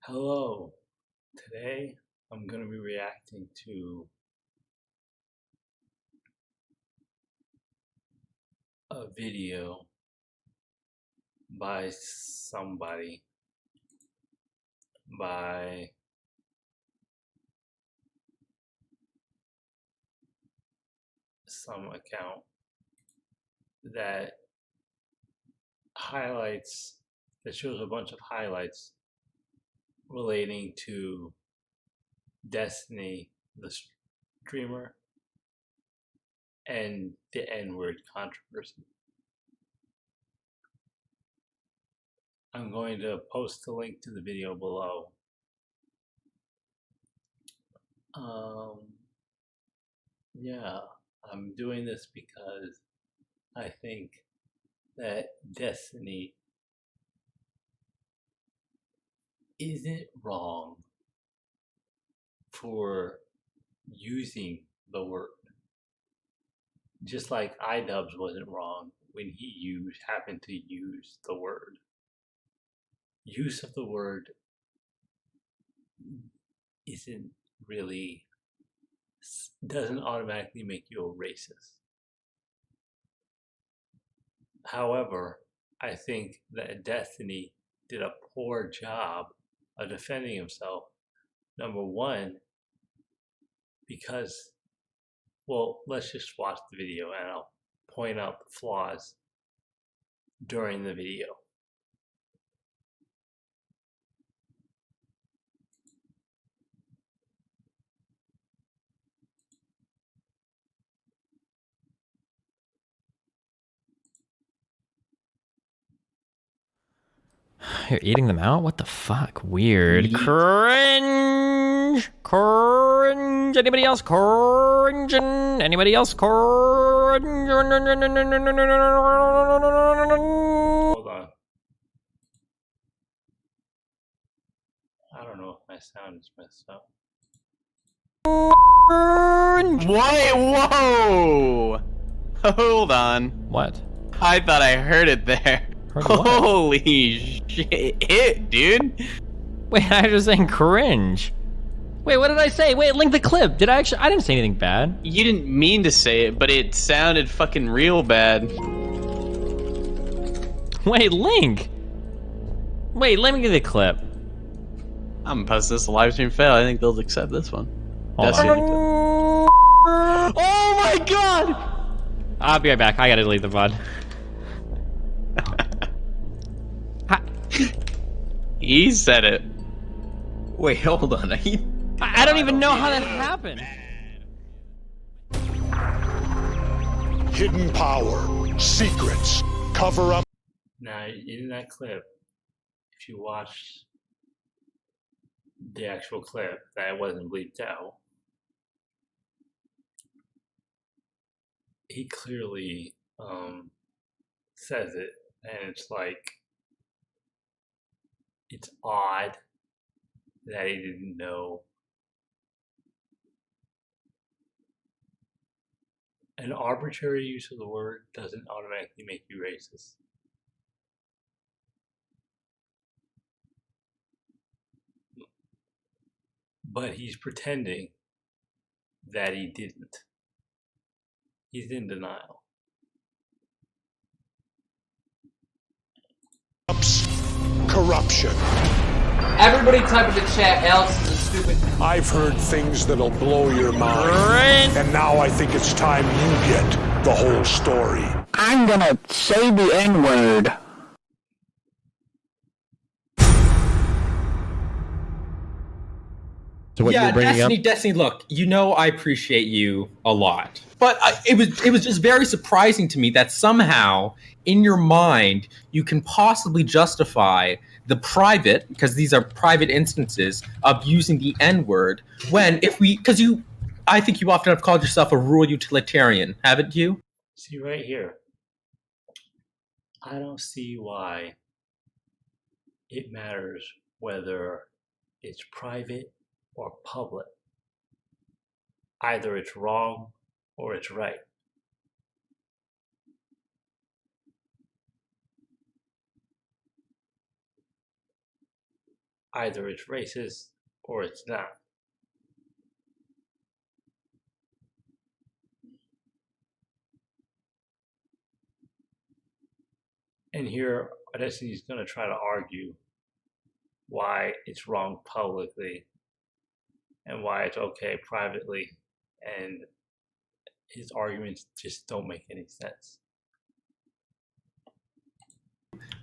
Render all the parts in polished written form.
Hello. Today I'm going to be reacting to a video by somebody, by some account that shows a bunch of highlights relating to Destiny, the streamer, and the N-word controversy. I'm going to post a link to the video below. Yeah, I'm doing this because I think that Destiny isn't wrong for using the word. Just like iDubbbz wasn't wrong when he happened to use the word. Use of the word isn't really, doesn't automatically make you a racist. However, I think that Destiny did a poor job of defending himself. Number one, because, well, let's just watch the video and I'll point out the flaws during the video. You're eating them out? What the fuck? Weird. Cringe! Cringe! Anybody else cringing? Anybody else cringe? Hold on. I don't know if my sound is messed up. Wait, whoa! Hold on. What? I thought I heard it there. Heard what? Holy shit, dude. Wait, I was just saying cringe. Wait, what did I say? Wait, link the clip. Did I actually? I didn't say anything bad. You didn't mean to say it, but it sounded fucking real bad. Wait, link. Wait, let me get the clip. I'm gonna post this live stream fail. I think they'll accept this one. Hold That's on. the Oh my god! I'll be right back. I gotta delete the VOD. He said it. Wait, hold on. I don't even know how that happened. Hidden power, secrets, cover up. Now, in that clip, if you watch the actual clip that wasn't bleeped out, he clearly says it, and it's like, it's odd that he didn't know. An arbitrary use of the word doesn't automatically make you racist. But he's pretending that he didn't. He's in denial. Corruption. Everybody type in the chat, Alex is a stupid. I've heard things that'll blow your mind. And now I think it's time you get the whole story. I'm gonna say the N-word. So what Yeah, you're bringing Destiny. Look, you know I appreciate you a lot, but it was just very surprising to me that somehow in your mind you can possibly justify the private, because these are private instances of using the N-word. I think you often have called yourself a rural utilitarian, haven't you? See right here. I don't see why it matters whether it's private or public. Either it's wrong or it's right. either it's racist or it's not. And here, Destiny's going to try to argue why it's wrong publicly and why it's okay privately. And his arguments just don't make any sense.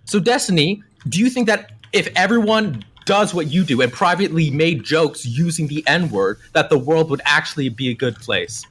So, Destiny, do you think that if everyone does what you do and privately made jokes using the N-word, that the world would actually be a good place?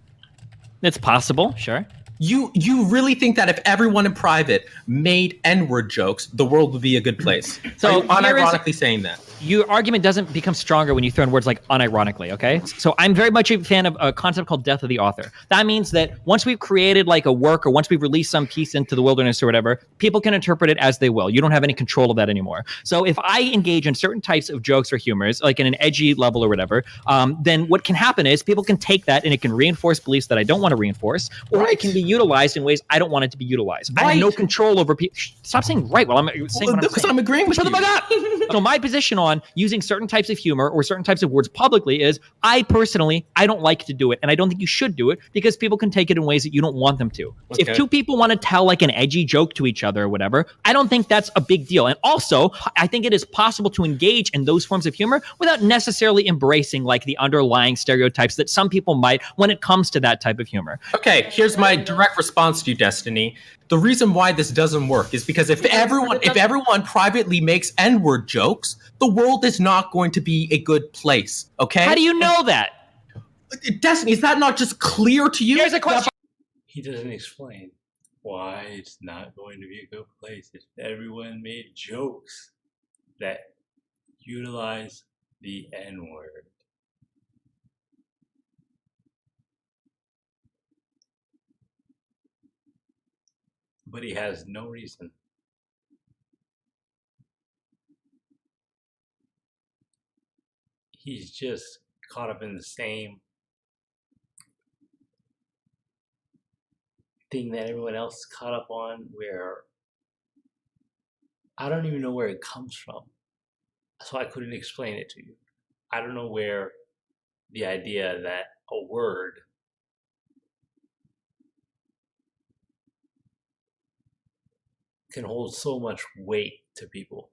It's possible, sure. You really think that if everyone in private made N-word jokes, the world would be a good place? So are you unironically saying that? Your argument doesn't become stronger when you throw in words like unironically, okay? So I'm very much a fan of a concept called death of the author. That means that once we've created like a work or once we've released some piece into the wilderness or whatever, people can interpret it as they will. You don't have any control of that anymore. So if I engage in certain types of jokes or humors, like in an edgy level or whatever, then what can happen is people can take that and it can reinforce beliefs that I don't want to reinforce, or it can be utilized in ways I don't want it to be utilized. I have no control over people. Stop saying right while I'm saying what I'm saying. Because I'm agreeing with you. Shut the fuck up! So my position on using certain types of humor or certain types of words publicly is, I don't like to do it, and I don't think you should do it because people can take it in ways that you don't want them to. Okay. If two people want to tell like an edgy joke to each other or whatever, I don't think that's a big deal. And also, I think it is possible to engage in those forms of humor without necessarily embracing like the underlying stereotypes that some people might when it comes to that type of humor. Okay, here's my direct response to you, Destiny. The reason why this doesn't work is because if everyone privately makes N-word jokes, the world is not going to be a good place, okay? How do you know that? Destiny, is that not just clear to you? Here's a question. He doesn't explain why it's not going to be a good place if everyone made jokes that utilize the N-word. But he has no reason. He's just caught up in the same thing that everyone else is caught up on, where I don't even know where it comes from. So I couldn't explain it to you. I don't know where the idea that a word can hold so much weight to people.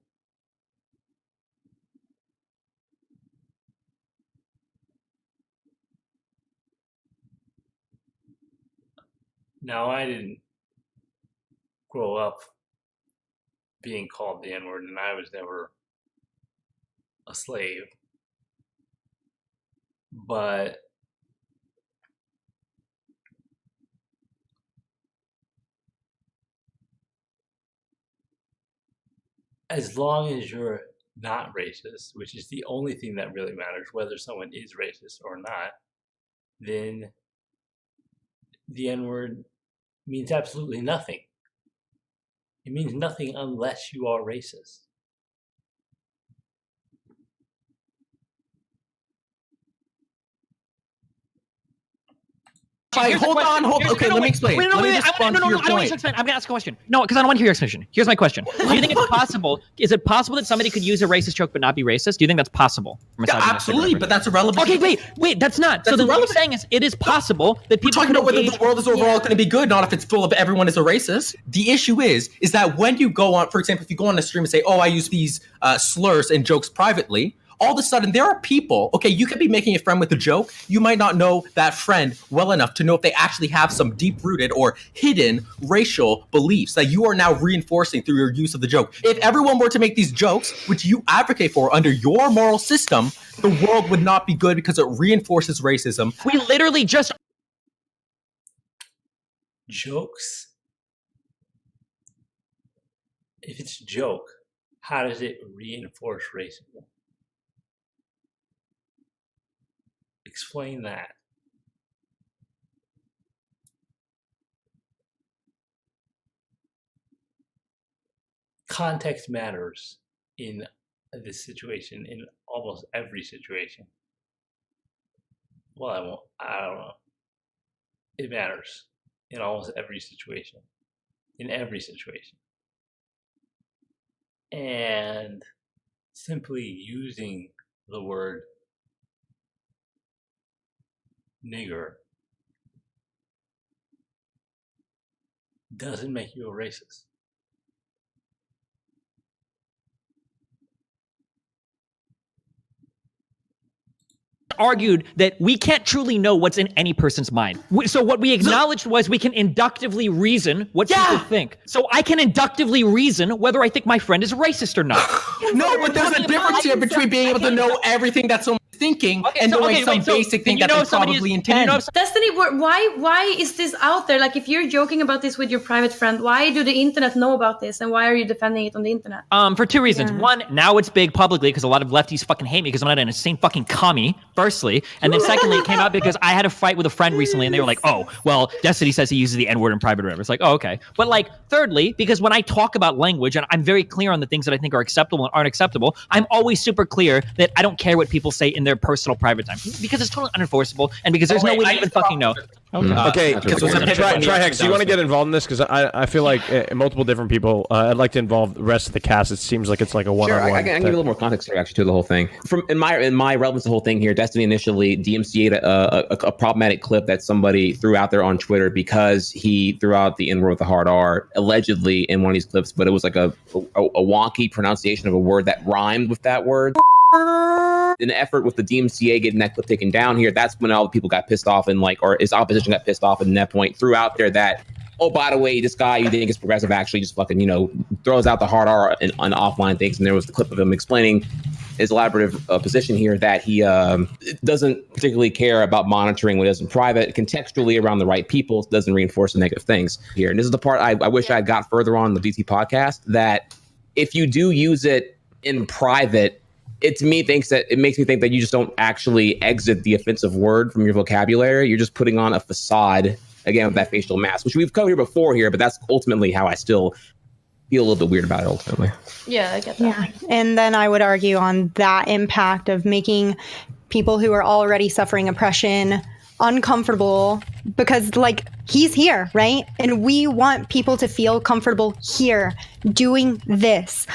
Now, I didn't grow up being called the N-word, and I was never a slave. But as long as you're not racist, which is the only thing that really matters, whether someone is racist or not, then the N-word means absolutely nothing. It means nothing unless you are racist. Hold on. Okay, let me explain. I'm going to ask a question. No, because I don't want to hear your explanation. Here's my question. Do you think it's possible? Is it possible that somebody could use a racist joke but not be racist? Do you think that's possible? Yeah, absolutely, but that's irrelevant. Okay, wait, that's not. So then what I'm saying is, it is possible that people. We're talking about whether the world is overall going to be good, not if it's full of everyone is a racist. The issue is that when you go on, for example, if you go on a stream and say, "Oh, I use these slurs and jokes privately," all of a sudden there are people, okay, you could be making a friend with a joke. You might not know that friend well enough to know if they actually have some deep-rooted or hidden racial beliefs that you are now reinforcing through your use of the joke. If everyone were to make these jokes, which you advocate for under your moral system, the world would not be good because it reinforces racism. We literally just... Jokes? If it's a joke, how does it reinforce racism? Explain that. Context matters in this situation, in almost every situation. Well, I don't know. It matters in almost every situation. In every situation. And simply using the word nigger doesn't make you a racist. Argued that we can't truly know what's in any person's mind. So what we acknowledged was we can inductively reason what people think. So I can inductively reason whether I think my friend is racist or not. No, but there's a difference here between being able to know everything that someone's thinking and knowing some basic thing that they probably intend. Destiny, why is this out there? Like, if you're joking about this with your private friend, why do the internet know about this, and why are you defending it on the internet? For two reasons. One, now it's big publicly because a lot of lefties fucking hate me because I'm not an insane fucking commie, firstly. And then secondly, it came out because I had a fight with a friend recently and they were like, oh, well, Destiny says he uses the N-word in private or whatever. It's like, oh, okay. But like, thirdly, because when I talk about language and I'm very clear on the things that I think are acceptable and aren't acceptable, I'm always super clear that I don't care what people say in their personal private time because it's totally unenforceable and because there's no way to even fucking know. Okay, Trihex, do you want to get involved in this? Because I feel like multiple different people. I'd like to involve the rest of the cast. It seems like it's like a one-on-one. Sure, I can give you a little more context here, actually, to the whole thing. In my relevance to the whole thing here, Destiny initially DMCA'd a problematic clip that somebody threw out there on Twitter because he threw out the N-word with the hard R, allegedly, in one of these clips, but it was like a wonky pronunciation of a word that rhymed with that word. In the effort with the DMCA getting that clip taken down here, that's when all the people got pissed off and or his opposition got pissed off, and that point threw out there that, oh, by the way, this guy you think is progressive actually just fucking, throws out the hard R on offline things. And there was the clip of him explaining his elaborative position here that he doesn't particularly care about monitoring what is in private, contextually around the right people, doesn't reinforce the negative things here. And this is the part I wish I had got further on the DT podcast, that if you do use it in private, it makes me think that you just don't actually exit the offensive word from your vocabulary. You're just putting on a facade, again, with that facial mask, which we've covered here before here, but that's ultimately how I still feel a little bit weird about it ultimately. Yeah, I get that. Yeah. And then I would argue on that impact of making people who are already suffering oppression uncomfortable, because he's here, right? And we want people to feel comfortable here doing this,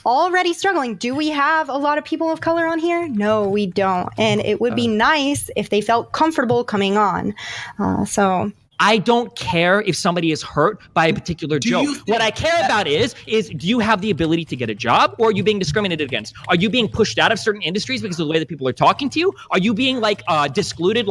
already struggling. Do we have a lot of people of color on here? No, we don't. And it would be nice if they felt comfortable coming on. I don't care if somebody is hurt by a particular joke. What I care about is do you have the ability to get a job, or are you being discriminated against? Are you being pushed out of certain industries because of the way that people are talking to you? Are you being discluded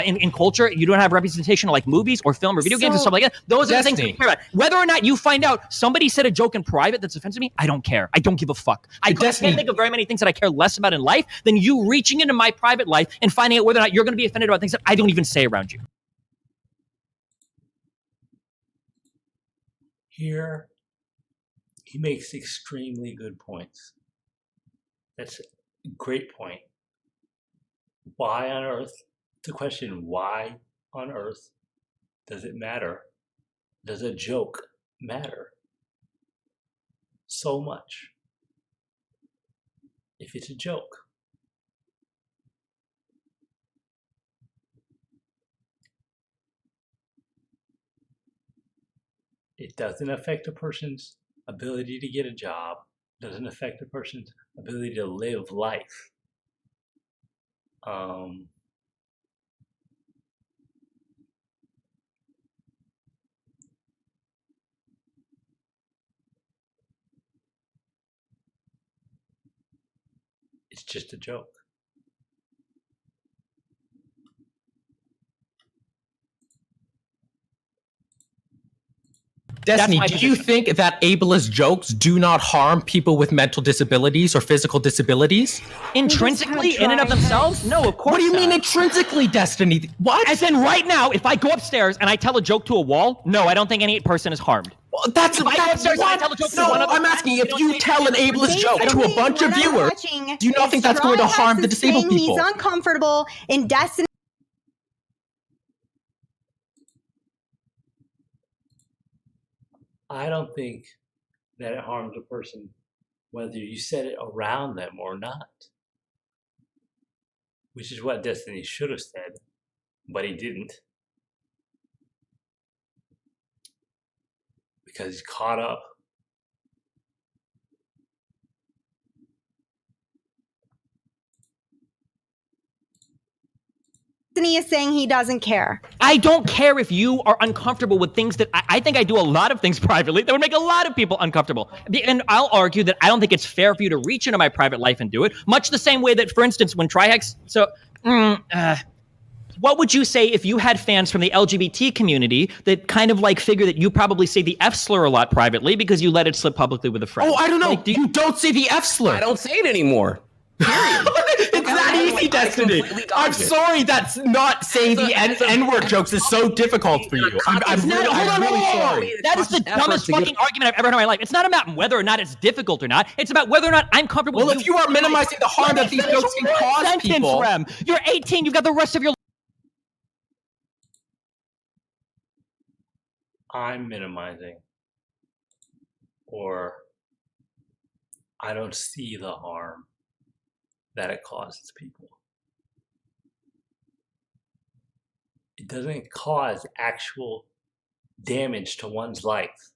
in culture? You don't have representation of movies or film or video games and stuff like that. Those are the things I care about. Whether or not you find out somebody said a joke in private that's offensive to me, I don't care. I don't give a fuck. I can't think of very many things that I care less about in life than you reaching into my private life and finding out whether or not you're going to be offended about things that I don't even say around you. Here, he makes extremely good points. That's a great point. Why on earth, the question, why on earth does it matter? Does a joke matter so much if it's a joke? It doesn't affect a person's ability to get a job, doesn't affect a person's ability to live life. It's just a joke. Destiny, do you think that ableist jokes do not harm people with mental disabilities or physical disabilities? Intrinsically, in and of themselves? No, of course What do you mean not. intrinsically, Destiny? What? As in right now, if I go upstairs and I tell a joke to a wall, no, I don't think any person is harmed. Well, that's if I go upstairs and I tell a joke to one other I'm asking if you tell an ableist joke to a bunch of viewers, do you not think that's going to harm the disabled people? He's uncomfortable in Destiny. I don't think that it harms a person whether you said it around them or not. Which is what Destiny should have said, but he didn't. Because he's caught up Destiny is saying he doesn't care. I don't care if you are uncomfortable with things that I think I do a lot of things privately that would make a lot of people uncomfortable. And I'll argue that I don't think it's fair for you to reach into my private life and do it, much the same way that, for instance, when Trihex... what would you say if you had fans from the LGBT community that kind of like figure that you probably say the F slur a lot privately because you let it slip publicly with a friend? Oh, I don't know. Like, you don't say the F slur. I don't say it anymore. It's that easy, Destiny. I'm sorry that's not saying the N-word jokes is so difficult for you. I'm really sorry. That is the dumbest fucking argument I've ever heard in my life. It's not about whether or not it's difficult or not. It's about whether or not I'm comfortable. Well, if you are minimizing the harm that these jokes can cause people. Rem. You're 18. You've got the rest of your... I'm minimizing, or I don't see the harm that it causes people. It doesn't cause actual damage to one's life.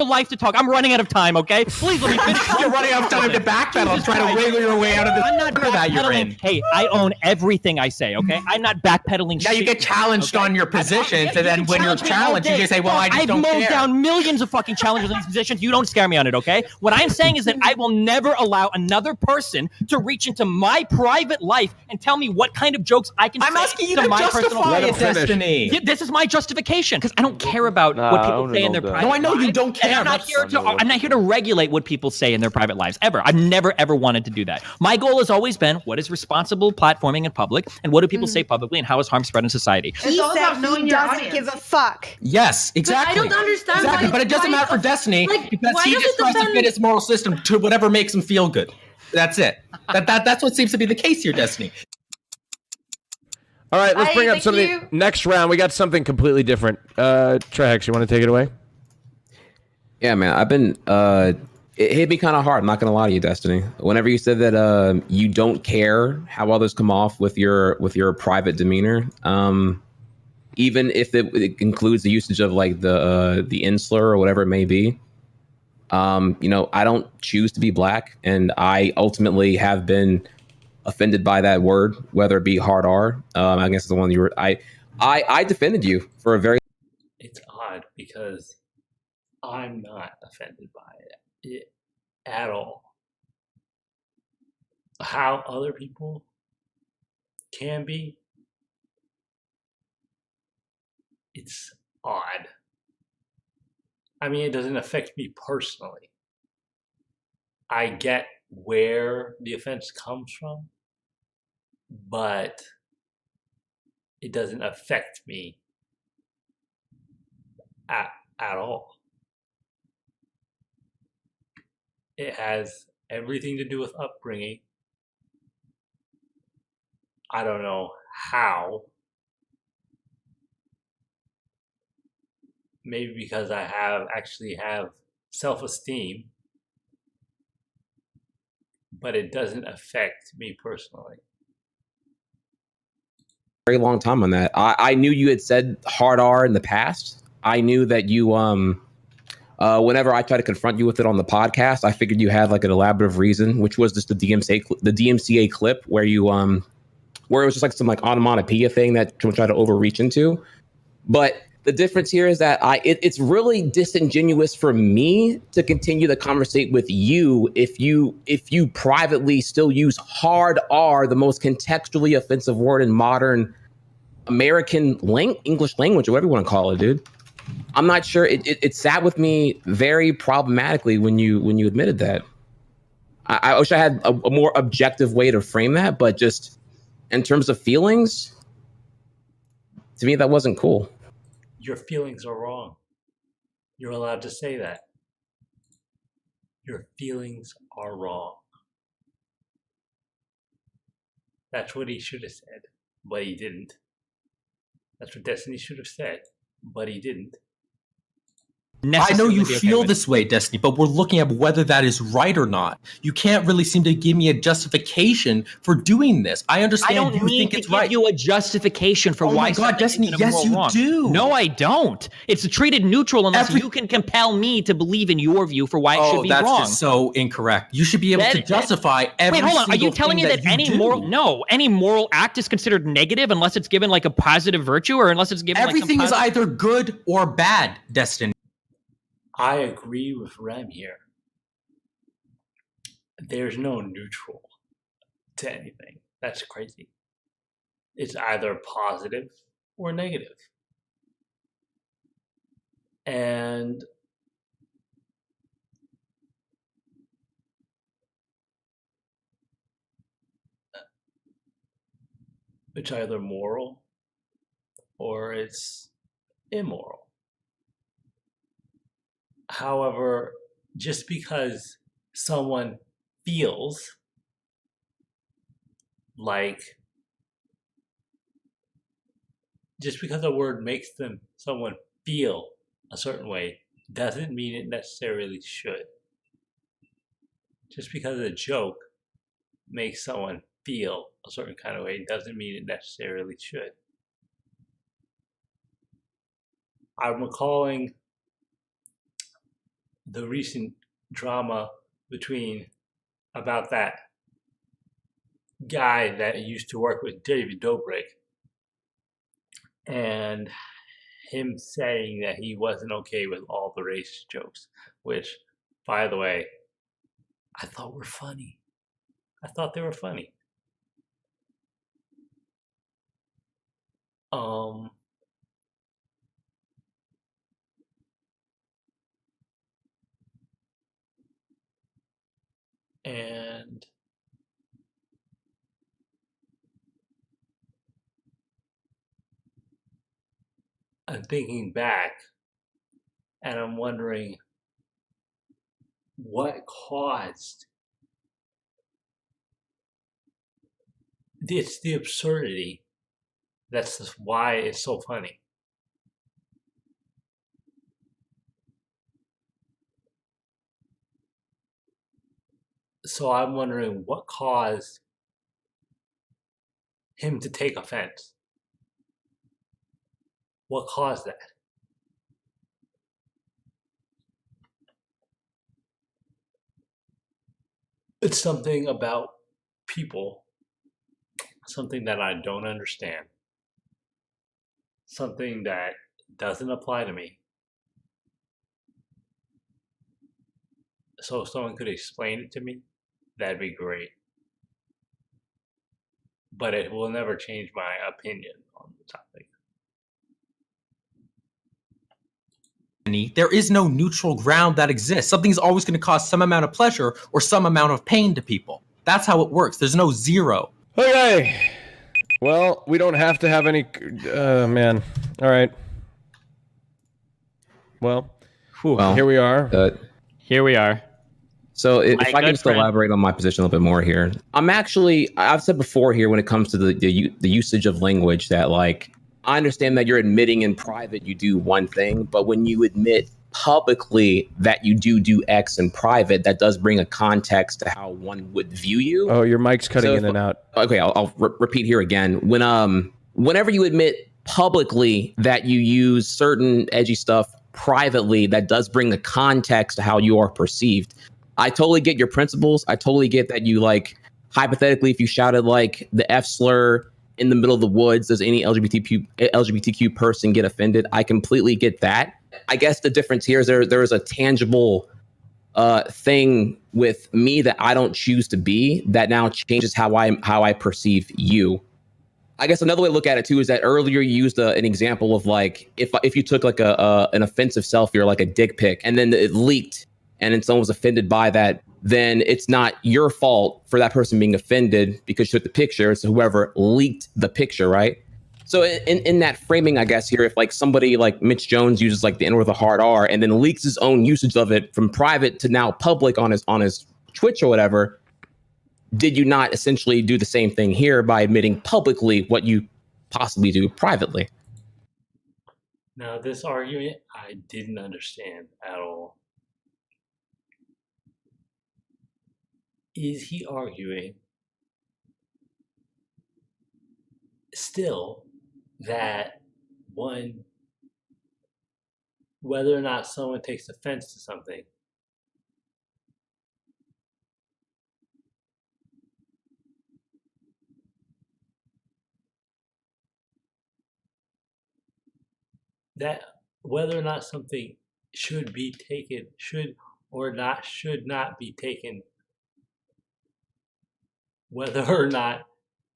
life to talk. I'm running out of time, okay? Please let me finish. You're running out of time to backpedal. Try to wiggle your way out of this. I'm not that you're in. Hey, I own everything I say, okay? I'm not backpedaling. Now you get challenged on your positions, and then when you're challenged, you just say, well, I just don't care. I've mowed care. down millions of fucking challenges in these positions. You don't scare me on it, okay? What I'm saying is that I will never allow another person to reach into my private life and tell me what kind of jokes I can say. I'm asking you to to my personal justify life. it, Destiny. Yeah, this is my justification, because I don't care about what people say in their private lives. No, I know you don't care. And I'm not here to regulate what people say in their private lives, ever. I've never, ever wanted to do that. My goal has always been, what is responsible platforming in public, and what do people say publicly, and how is harm spread in society? He said he doesn't give a fuck. Yes, exactly. But I don't understand exactly. why- But it doesn't why- matter for Destiny like, because why he does just it tries to depend- fit his moral system to whatever makes him feel good. That's it. That's what seems to be the case here, Destiny. All right, let's Hi, bring up thank something. you. Next round, we got something completely different. Trehex, you want to take it away? Yeah, man, I've been it hit me kind of hard. I'm not gonna lie to you, Destiny. Whenever you said that you don't care how others come off with your private demeanor, even if it includes the usage of like the insular or whatever it may be. I don't choose to be black, and I ultimately have been offended by that word, whether it be hard R. I guess it's the one you were. I defended you for a very. It's odd because I'm not offended by it at all. How other people can be, it's odd. I mean, it doesn't affect me personally. I get where the offense comes from, but it doesn't affect me at all. It has everything to do with upbringing. I don't know how. Maybe because I actually have self-esteem, but it doesn't affect me personally. Very long time on that. I knew you had said hard R in the past. I knew that you whenever I tried to confront you with it on the podcast, I figured you had like an elaborative reason, which was just the DMCA clip where you where it was just like some like onomatopoeia thing that you tried to overreach into. But the difference here is that it's really disingenuous for me to continue to conversate with you if you privately still use hard R, the most contextually offensive word in modern American English language, or whatever you want to call it, dude. I'm not sure. It sat with me very problematically when you admitted that. I wish I had a more objective way to frame that, but just in terms of feelings, to me that wasn't cool. Your feelings are wrong. You're allowed to say that. Your feelings are wrong. That's what he should have said, but he didn't. That's what Destiny should have said, but he didn't. I know you necessarily be okay feel with. this way, Destiny, but we're looking at whether that is right or not. You can't really seem to give me a justification for doing this. I I understand don't you need think to it's give right. you a justification for Oh why my God, something Destiny, isn't yes, moral you wrong. do. No, I don't. It's treated neutral unless you can compel me to believe in your view for why it should be that's wrong. just so incorrect. You should be able to justify every Wait, hold on. Are you single telling me thing that you any do. any moral act is considered negative unless it's given like a positive virtue or unless it's given Everything like is either good or bad, Destiny. I agree with Rem here. There's no neutral to anything. That's crazy. It's either positive or negative. And it's either moral or it's immoral. However, just because someone feels like, just because a word makes someone feel a certain way doesn't mean it necessarily should. Just because a joke makes someone feel a certain kind of way doesn't mean it necessarily should. I'm recalling the recent drama about that guy that used to work with David Dobrik and him saying that he wasn't okay with all the race jokes, which, by the way, I thought were funny. I thought they were funny. And I'm thinking back and I'm wondering what caused it's the absurdity that's why it's so funny. So I'm wondering what caused him to take offense. What caused that? It's something about people, something that I don't understand, something that doesn't apply to me. So if someone could explain it to me, that'd be great. But it will never change my opinion on the topic. There is no neutral ground that exists. Something's always going to cause some amount of pleasure or some amount of pain to people. That's how it works. There's no zero. Okay. Well, we don't have to have any... man. All right. Well, here we are. Here we are. So if My I can good just friend. elaborate on my position a little bit more here. I've said before here when it comes to the usage of language that, like, I understand that you're admitting in private you do one thing, but when you admit publicly that you do X in private, that does bring a context to how one would view you. Oh, your mic's cutting in and out. Okay, I'll repeat here again. Whenever you admit publicly that you use certain edgy stuff privately, that does bring a context to how you are perceived. I totally get your principles. I totally get that you, like, hypothetically, if you shouted like the F slur in the middle of the woods, does any LGBTQ person get offended? I completely get that. I guess the difference here is there is a tangible thing with me that I don't choose to be that now changes how I perceive you. I guess another way to look at it too is that earlier you used an example of, like, if you took like an offensive selfie or like a dick pic and then it leaked and then someone was offended by that, then it's not your fault for that person being offended because you took the picture. It's whoever leaked the picture, right? So in that framing, I guess here, if like somebody like Mitch Jones uses like the N with a hard R and then leaks his own usage of it from private to now public on his Twitch or whatever, did you not essentially do the same thing here by admitting publicly what you possibly do privately? Now, this argument I didn't understand at all. Is he arguing still that whether or not someone takes offense to something, that whether or not something should not be taken, whether or not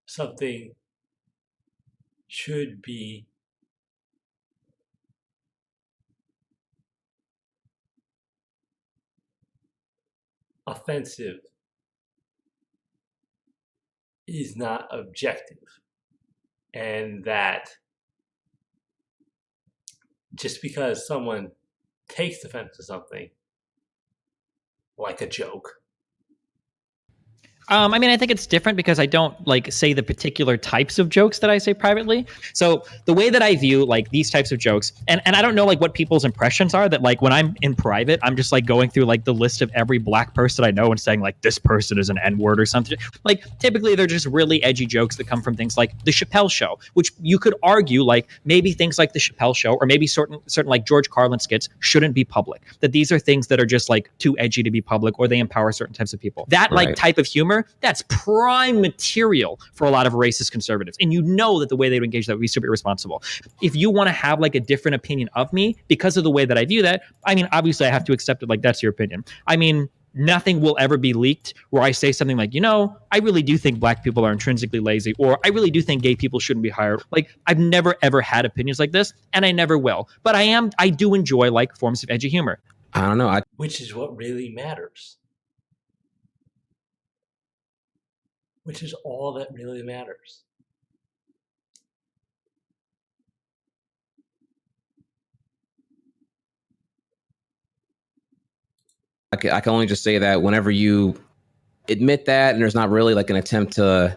something should be offensive is not objective, and that just because someone takes offense to something, like a joke. I mean, I think it's different because I don't say the particular types of jokes that I say privately. So the way that I view these types of jokes, and I don't know what people's impressions are, that when I'm in private, I'm just going through the list of every black person I know and saying this person is an N-word or something. Typically they're just really edgy jokes that come from things like the Chappelle Show, which you could argue maybe things like the Chappelle Show or maybe certain George Carlin skits shouldn't be public. That these are things that are just too edgy to be public, or they empower certain types of people. That type of humor, that's prime material for a lot of racist conservatives. And you know that the way they would engage that would be super irresponsible. If you want to have a different opinion of me because of the way that I view that, I mean, obviously I have to accept it that's your opinion. I mean, nothing will ever be leaked where I say something I really do think black people are intrinsically lazy, or I really do think gay people shouldn't be hired. I've never ever had opinions like this, and I never will. But I do enjoy forms of edgy humor. I don't know. Which is what really matters. Which is all that really matters. I can only just say that whenever you admit that, and there's not really an attempt to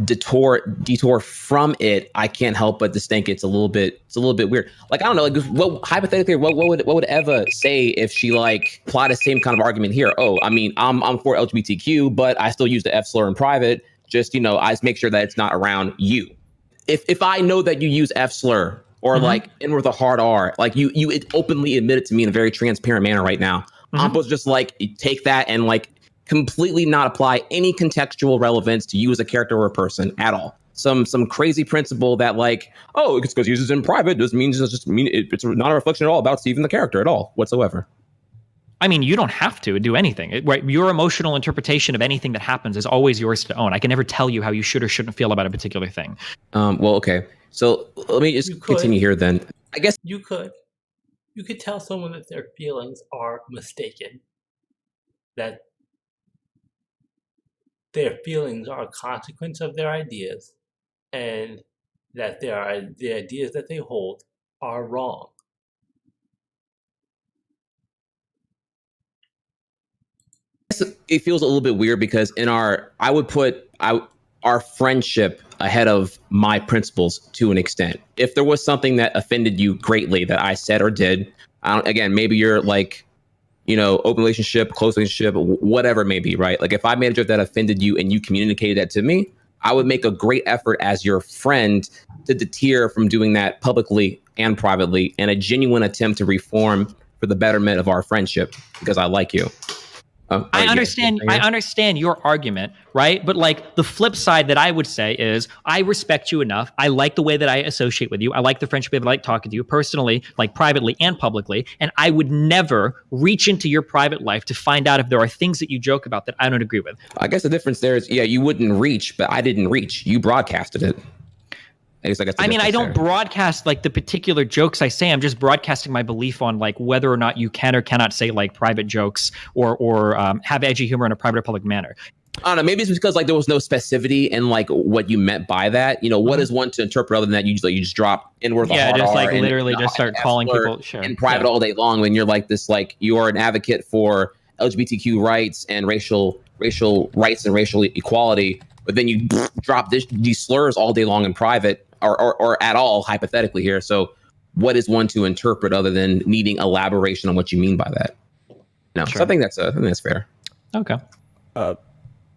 detour from it, I can't help but just think it's a little bit weird. I don't know, what hypothetically, what would Eva say if she applied the same kind of argument here? Oh, I mean, I'm for LGBTQ, but I still use the F slur in private. Just I just make sure that it's not around you. If I know that you use F slur or N with a hard R, you openly admit it to me in a very transparent manner right now. I'm supposed to just take that and completely not apply any contextual relevance to you as a character or a person at all. Some crazy principle that oh, it's because he uses it in private doesn't mean it's not a reflection at all about Steven the character at all whatsoever. I mean, you don't have to do anything. Your emotional interpretation of anything that happens is always yours to own. I can never tell you how you should or shouldn't feel about a particular thing. Well, okay. So let me just continue here then. I guess you could tell someone that their feelings are mistaken, that their feelings are a consequence of their ideas, and that the ideas that they hold are wrong. It feels a little bit weird because I would put our friendship ahead of my principles to an extent. If there was something that offended you greatly that I said or did, again, maybe you're open relationship, close relationship, whatever it may be, right? If I made a joke that offended you and you communicated that to me, I would make a great effort as your friend to deter from doing that publicly and privately, and a genuine attempt to reform for the betterment of our friendship because I like you. I understand your argument, right? But the flip side that I would say is I respect you enough. I like the way that I associate with you. I like the friendship. I like talking to you personally, privately and publicly. And I would never reach into your private life to find out if there are things that you joke about that I don't agree with. I guess the difference there is, you wouldn't reach, but I didn't reach. You broadcasted it. I mean, I don't broadcast the particular jokes I say. I'm just broadcasting my belief on whether or not you can or cannot say private jokes or have edgy humor in a private or public manner. I don't know. Maybe it's because there was no specificity in what you meant by that. What is one to interpret other than that? You just drop N-word. Yeah, just literally just start calling people in private all day long when you're this you are an advocate for LGBTQ rights and racial rights and racial equality, but then you drop these slurs all day long in private or at all hypothetically here. So what is one to interpret other than needing elaboration on what you mean by that? No, so I think that's fair. Okay.